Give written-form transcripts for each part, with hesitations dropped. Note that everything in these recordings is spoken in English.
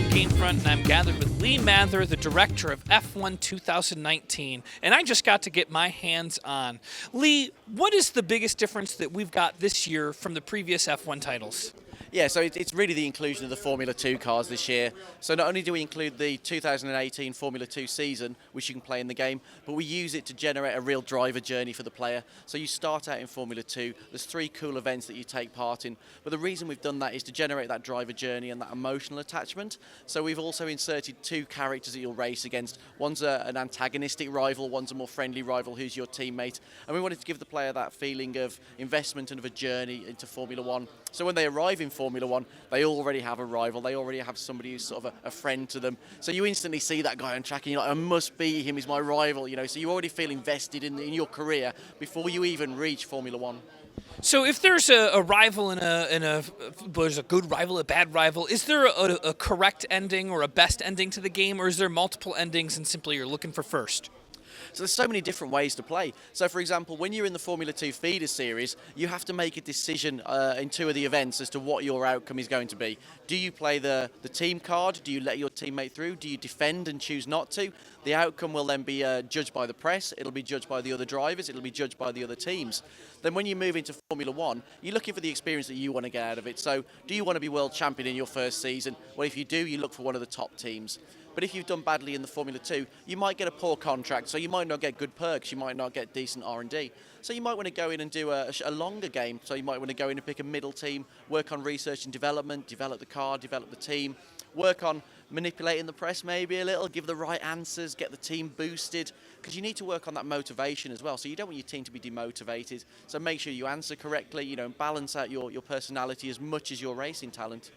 GameFront, and I'm gathered with Lee Mather, the director of F1 2019, and I just got to get my hands on. Lee, what is the biggest difference that we've got this year from the previous F1 titles? Yeah, so it's really the inclusion of the Formula 2 cars this year. So not only do we include the 2018 Formula 2 season, which you can play in the game, but we use it to generate a real driver journey for the player. So you start out in Formula 2, there's 3 cool events that you take part in, but the reason we've done that is to generate that driver journey and that emotional attachment. So we've also inserted 2 characters that you'll race against. One's an antagonistic rival, one's a more friendly rival who's your teammate, and we wanted to give the player that feeling of investment and of a journey into Formula 1. So when they arrive in Formula 1, they already have a rival, they already have somebody who's sort of a friend to them. So you instantly see that guy on track and you're like, I must beat him, he's my rival, so you already feel invested in your career before you even reach Formula 1. So if there's a rival there's a good rival, a bad rival, is there a correct ending or a best ending to the game, or is there multiple endings and simply you're looking for first? So there's so many different ways to play. So for example, when you're in the Formula 2 feeder series, you have to make a decision in 2 of the events as to what your outcome is going to be. Do you play the team card? Do you let your teammate through? Do you defend and choose not to? The outcome will then be judged by the press, it'll be judged by the other drivers, it'll be judged by the other teams. Then when you move into Formula 1, you're looking for the experience that you want to get out of it. So do you want to be world champion in your first season? Well, if you do, you look for one of the top teams. But if you've done badly in the Formula 2, you might get a poor contract, so you might not get good perks, you might not get decent R&D. So you might want to go in and do a longer game, so you might want to go in and pick a middle team, work on research and development, develop the car, develop the team, work on manipulating the press maybe a little, give the right answers, get the team boosted, because you need to work on that motivation as well. So you don't want your team to be demotivated, so make sure you answer correctly, and balance out your personality as much as your racing talent.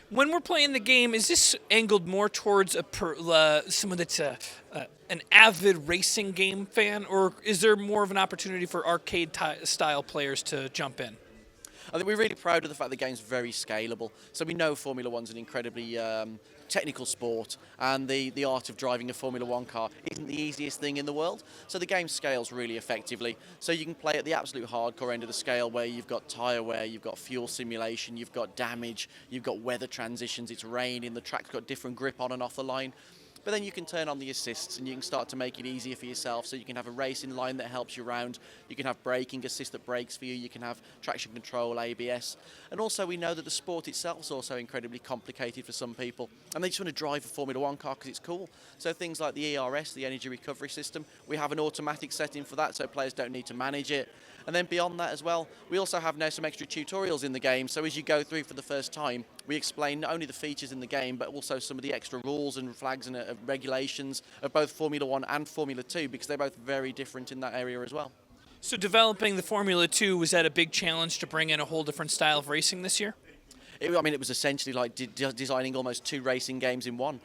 When we're playing the game, is this angled more towards someone that's an avid racing game fan, or is there more of an opportunity for arcade-style players to jump in? I think we're really proud of the fact the game's very scalable. So we know Formula 1's an incredibly technical sport, and the art of driving a Formula 1 car isn't the easiest thing in the world. So the game scales really effectively. So you can play at the absolute hardcore end of the scale, where you've got tyre wear, you've got fuel simulation, you've got damage, you've got weather transitions, it's raining, the track's got different grip on and off the line. But then you can turn on the assists and you can start to make it easier for yourself. So you can have a racing line that helps you around. You can have braking assist that brakes for you. You can have traction control, ABS. And also we know that the sport itself is also incredibly complicated for some people. And they just want to drive a Formula 1 car because it's cool. So things like the ERS, the energy recovery system, we have an automatic setting for that so players don't need to manage it. And then beyond that as well, we also have now some extra tutorials in the game. So as you go through for the first time, we explain not only the features in the game, but also some of the extra rules and flags and regulations of both Formula 1 and Formula 2, because they're both very different in that area as well. So developing the Formula 2, was that a big challenge to bring in a whole different style of racing this year? It was essentially like designing almost 2 racing games in one.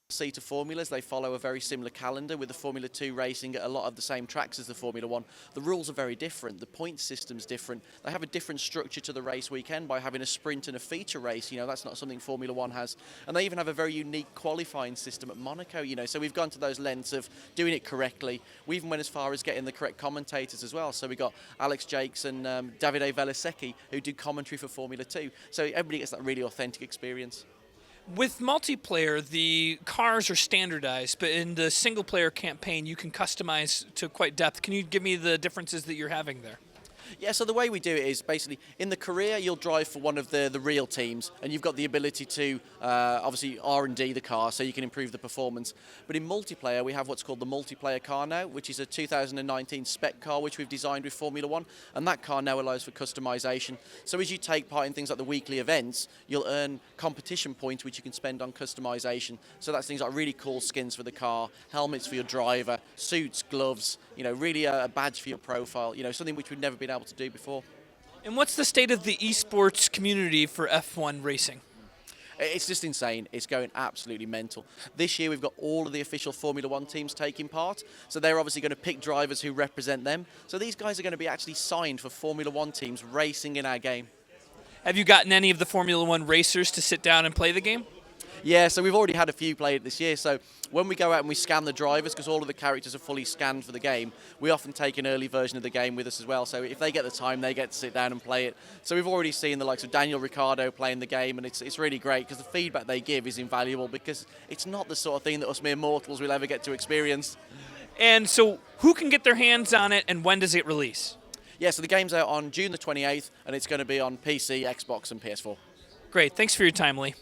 To formulas, they follow a very similar calendar, with the Formula 2 racing at a lot of the same tracks as the Formula 1. The rules are very different, the point system's different, they have a different structure to the race weekend by having a sprint and a feature race, that's not something Formula 1 has. And they even have a very unique qualifying system at Monaco, so we've gone to those lengths of doing it correctly. We even went as far as getting the correct commentators as well, so we got Alex Jakes and Davide Velasecchi who did commentary for Formula 2, so everybody gets that really authentic experience. With multiplayer, the cars are standardized, but in the single-player campaign, you can customize to quite depth. Can you give me the differences that you're having there? Yeah, so the way we do it is basically in the career you'll drive for one of the real teams, and you've got the ability to obviously R&D the car so you can improve the performance. But in multiplayer we have what's called the multiplayer car now, which is a 2019 spec car which we've designed with Formula 1, and that car now allows for customization. So as you take part in things like the weekly events, you'll earn competition points which you can spend on customization. So that's things like really cool skins for the car, helmets for your driver, suits, gloves, really a badge for your profile, something which we've never been able to do before. And what's the state of the esports community for F1 racing? It's just insane. It's going absolutely mental. This year we've got all of the official Formula 1 teams taking part, so they're obviously going to pick drivers who represent them. So these guys are going to be actually signed for Formula 1 teams racing in our game. Have you gotten any of the Formula 1 racers to sit down and play the game? Yeah, so we've already had a few played this year. So when we go out and we scan the drivers, because all of the characters are fully scanned for the game, we often take an early version of the game with us as well. So if they get the time, they get to sit down and play it. So we've already seen the likes of Daniel Ricciardo playing the game, and it's really great because the feedback they give is invaluable because it's not the sort of thing that us mere mortals will ever get to experience. And so, who can get their hands on it, and when does it release? Yeah, so the game's out on June the 28th, and it's going to be on PC, Xbox, and PS4. Great. Thanks for your time, Lee.